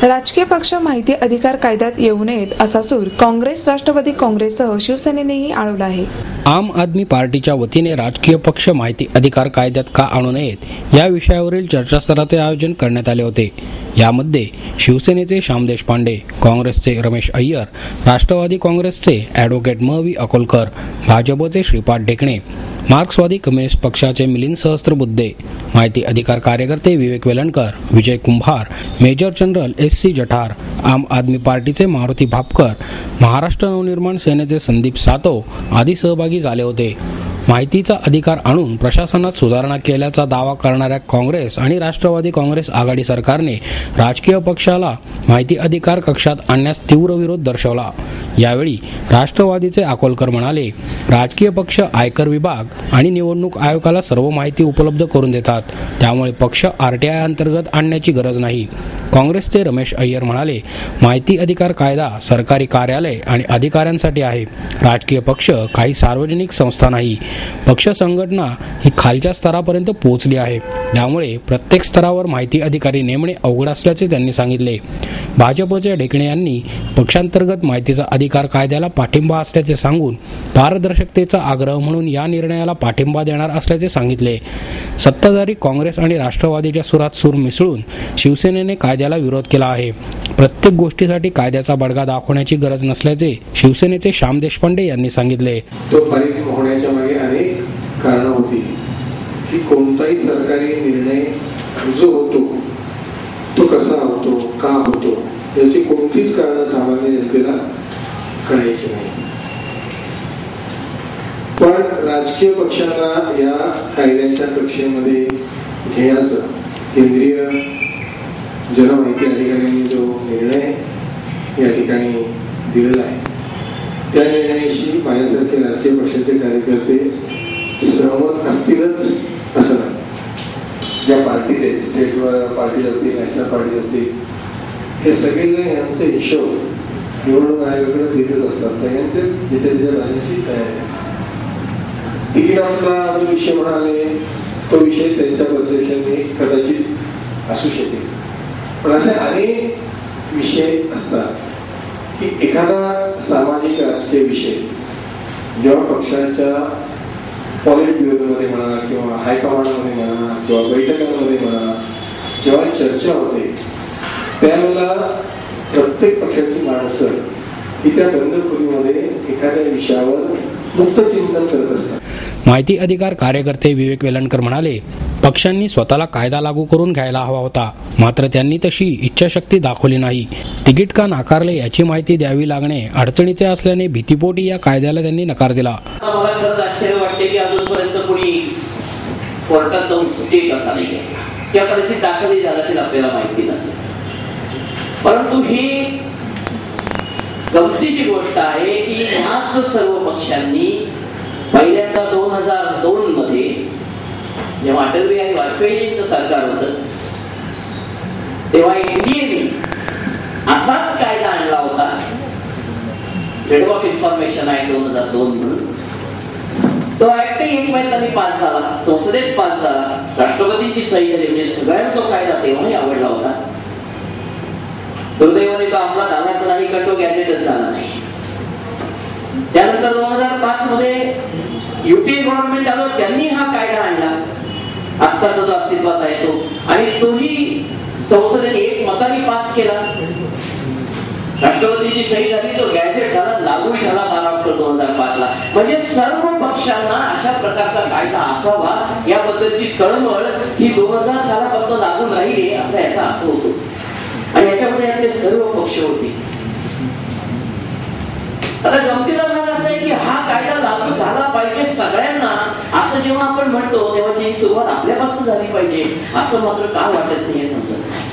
राजकीय पक्ष माहिती अधिकार कायद्यात येऊ नयेत असा सूर काँग्रेस, राष्ट्रवादी काँग्रेससह शिवसेनेनेही आळवला आहे. आम आदमी पार्टीच्या वतीने राजकीय पक्ष माहिती अधिकार कायद्यात का आणू नयेत या विषयावरील चर्चासत्राचे आयोजन करण्यात आले होते. यामध्ये शिवसेनेचे श्याम देशपांडे, काँग्रेसचे रमेश अय्यर, राष्ट्रवादी काँग्रेसचे ॲडव्होकेट म.व्ही. अकोलकर, भाजपचे श्रीपाद ढेकणे, मार्क्सवादी कम्युनिस्ट पक्षाचे मिलिंद सहस्त्रबुद्धे, माहिती अधिकार कार्यकर्ते विवेक वेलणकर, विजय कुंभार, मेजर जनरल S.C. जठार, आम आदमी पार्टीचे मारुती भापकर, महाराष्ट्र नवनिर्माण सेनेचे संदीप सातव आदी सहभागी झाले होते. माहितीचा अधिकार आणून प्रशासनात सुधारणा केल्याचा दावा करणाऱ्या काँग्रेस आणि राष्ट्रवादी काँग्रेस आघाडी सरकारने राजकीय पक्षाला माहिती अधिकार कक्षात आणण्यास तीव्र विरोध दर्शवला. यावेळी राष्ट्रवादीचे अकोलकर म्हणाले, राजकीय पक्ष आयकर विभाग आणि निवडणूक आयोगाला सर्व माहिती उपलब्ध करून देतात, त्यामुळे पक्ष RTI अंतर्गत आणण्याची गरज नाही. काँग्रेसचे रमेश अय्यर म्हणाले, माहिती अधिकार कायदा सरकारी कार्यालय आणि अधिकाऱ्यांसाठी आहे. राजकीय पक्ष काही सार्वजनिक संस्था नाही. पक्ष संघटना ही खालच्या स्तरापर्यंत पोहोचली आहे, त्यामुळे प्रत्येक स्तरावर माहिती अधिकारी नेमणे अवघड असल्याचे त्यांनी सांगितले. भाजपच्या ढेकणे यांनी पक्षांतर्गत माहितीचा अधिकार कायद्याला पाठिंबा असल्याचे सांगून पारदर्शकतेचा आग्रह म्हणून या निर्णयाला पाठिंबा देणार असल्याचे सांगितले. सत्ताधारी काँग्रेस आणि राष्ट्रवादीच्या सुरात सूर मिसळून शिवसेनेने कायद्याला विरोध केला आहे. प्रत्येक गोष्टीसाठी कायद्याचा बडगा दाखवण्याची गरज नसल्याचे शिवसेनेचे श्याम देशपांडे यांनी सांगितले. तो पारित होण्याच्या मागे अनेक कारणं होती की कोणताही सरकारी निर्णय जो होतो तो कसा होतो, का होतो याची कोणतीच कारणं सामान्य जनतेला कळायची नाही. पण राजकीय पक्षांना या कायद्याच्या कक्षेमध्ये घेण्याचं केंद्रीय जनमाहिती अधिकाऱ्यांनी जो निर्णय या ठिकाणी दिलेला आहे त्या निर्णयाशी माझ्यासारखे राजकीय पक्षाचे कार्यकर्ते सहमत असतीलच असं नाही. ज्या पार्टीज आहेत, स्टेट पार्टीज असतील, नॅशनल पार्टीज असतील, हे सगळेजण यांचे हिशोब निवडणूक आयोगाकडे देतच असतात. सगळ्यांचे जिथे जिथे राहण्याची तयारी. तिकिटांचा जो विषय म्हणाले तो विषय त्यांच्या परसेप्शनने कदाचित असू शकेल, पण असे अनेक विषय असतात की एखादा सामाजिक राजकीय विषय जेव्हा पक्षाच्या पॉलिट ब्युरोमध्ये म्हणा किंवा हायकमांडमध्ये म्हणा किंवा बैठकांमध्ये म्हणा जेव्हा चर्चा होते त्यावेळेला प्रत्येक पक्षाची माणसं ही त्या बंद खोलीमध्ये एखाद्या विषयावर मुक्त चिंतन करत असतात. माहिती अधिकार कार्यकर्ते विवेक वेलणकर म्हणाले, पक्षांनी स्वतःला कायदा लागू करून घ्यायला हवा होता, मात्र त्यांनी तशी इच्छाशक्ती दाखवली नाही. तिकीट का नाकारले याची माहिती द्यावी लागणे अडचणीचे असल्याने भीतीपोटी या कायद्याला त्यांनी नकार दिला. मला खरंच आश्चर्य वाटते की अजूनपर्यंत कोणी कोर्टात जाऊन स्टे कसा नाही घेतला किंवा कदाचित दाखलही झाला असेल आपल्याला माहिती नसेल. परंतु ही गमतीची गोष्ट आहे की ह्याच सर्व पक्षांनी पहिल्यांदा 2002 मध्ये जेव्हा अटल बिहारी वाजपेयींचं सरकार होतं तेव्हा NDAने असाच कायदा आणला होता, फ्रीडम ऑफ इन्फॉर्मेशन ऍक्ट 2002 म्हणून. तो ऍक्ट 1 महिन्याने पास झाला, संसदेत पास झाला, राष्ट्रपतींची सही झाली, म्हणजे सगळ्यांना तो कायदा तेव्हाही आवडला होता. दुर्दैवाने तो अंमलात आलाच नाही, कारण तो गॅझेटच झाला नाही. त्यानंतर 2005 मध्ये UPA गव्हर्नमेंट आलं, त्यांनी हा कायदा आणला आत्ताचा जो अस्तित्वात आहे तो, आणि तोही संसदेने एक मताने पास केला. राष्ट्रपतीची सही झाली, तो गॅझेट झाला, लागूही झाला 12 ऑक्टोबर 2005 ला. म्हणजे सर्व पक्षांना अशा प्रकारचा कायदा असावा याबद्दलची तळमळ ही 2000 सालापासून लागून राहिली असा याचा अर्थ होतो. आणि याच्यामध्ये यातले सर्व पक्ष होते. आता गमतीचा भाग असा आहे की हा कायदा लागू झाला पाहिजे सगळ्यांना असं जेव्हा आपण म्हणतो तेव्हा जी सुरुवात आपल्यापासून झाली पाहिजे असं मात्र का वाटत नाही हे समजत नाही.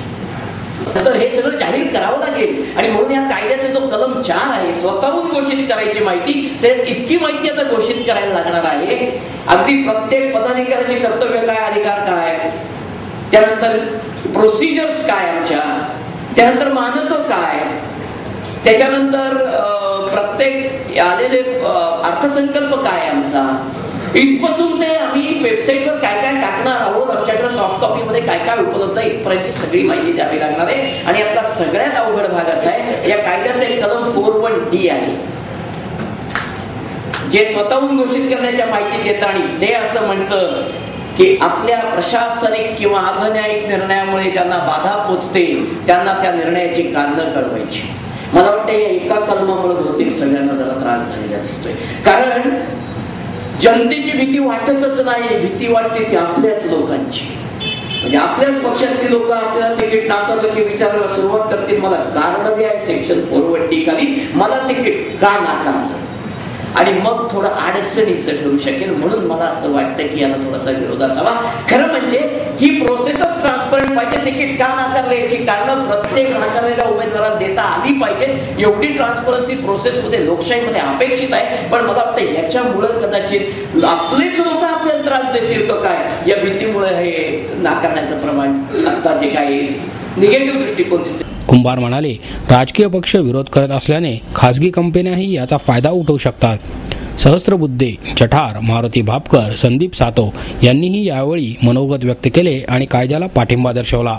नंतर हे सगळं जाहीर करावं लागेल आणि म्हणून या कायद्याचा जो कलम 4 आहे स्वतःहून घोषित करायची माहिती, त्याच्यात इतकी माहिती आता घोषित करायला लागणार आहे. अगदी प्रत्येक पदाधिकाऱ्याचे कर्तव्य काय, अधिकार काय, त्यानंतर प्रोसिजर्स काय आमच्या, त्यानंतर मानक काय, त्याच्यानंतर प्रत्येक आलेले अर्थसंकल्प काय आमचा, इथपासून ते आम्ही वेबसाईटवर काय काय टाकणार आहोत, आमच्याकडे सॉफ्ट सॉफ्ट कॉपीमध्ये काय काय उपलब्ध आहे इथपर्यंतची सगळी माहिती द्यावी लागणार आहे. आणि यातला सगळ्यात अवघड भाग असा आहे, या कायद्याचे कलम 41D आहे, जे स्वतःहून घोषित करण्याच्या माहिती देतं आणि ते असं म्हणतं की आपल्या प्रशासनिक किंवा अर्धन्यायिक निर्णयामुळे ज्यांना बाधा पोचते त्यांना त्या निर्णयाची कारणं कळवायची. मला वाटतं या एका कलमामुळे बहुतेक सगळ्यांना जरा त्रास झालेला दिसतोय. कारण जनतेची भीती वाटतच नाही, भीती वाटते ती आपल्याच लोकांची. म्हणजे आपल्याच पक्षातली लोक आपल्याला तिकीट नाकारलं की विचारायला सुरुवात करतील, मला कारण द्या सेक्शन 41D खाली मला तिकीट का नाकारलं, आणि मग थोडं अडचणीचं ठरू शकेल. म्हणून मला असं वाटतं की याला थोडासा विरोध असावा. खरं म्हणजे ही प्रोसेसच ट्रान्सपरंट पाहिजे. तिकीट का नाकारले याची कारण प्रत्येक नाकारलेल्या उमेदवाराला देता आली पाहिजेत. एवढी ट्रान्सपरन्सी प्रोसेसमध्ये लोकशाहीमध्ये अपेक्षित आहे. पण मला वाटतं ह्याच्यामुळे कदाचित आपलेच लोक आपल्याला त्रास देतील का काय, या भीतीमुळे हे नाकारण्याचं प्रमाण आता जे काही निगेटिव्ह दृष्टिकोन दिसते. कुंभार म्हणाले, राजकीय पक्ष विरोध करत असल्याने खासगी कंपन्याही याचा फायदा उठवू शकतात. सहस्त्रबुद्धे, चठार, मारुती भापकर, संदीप सातव यांनीही यावेळी मनोगत व्यक्त केले आणि कायद्याला पाठिंबा दर्शवला.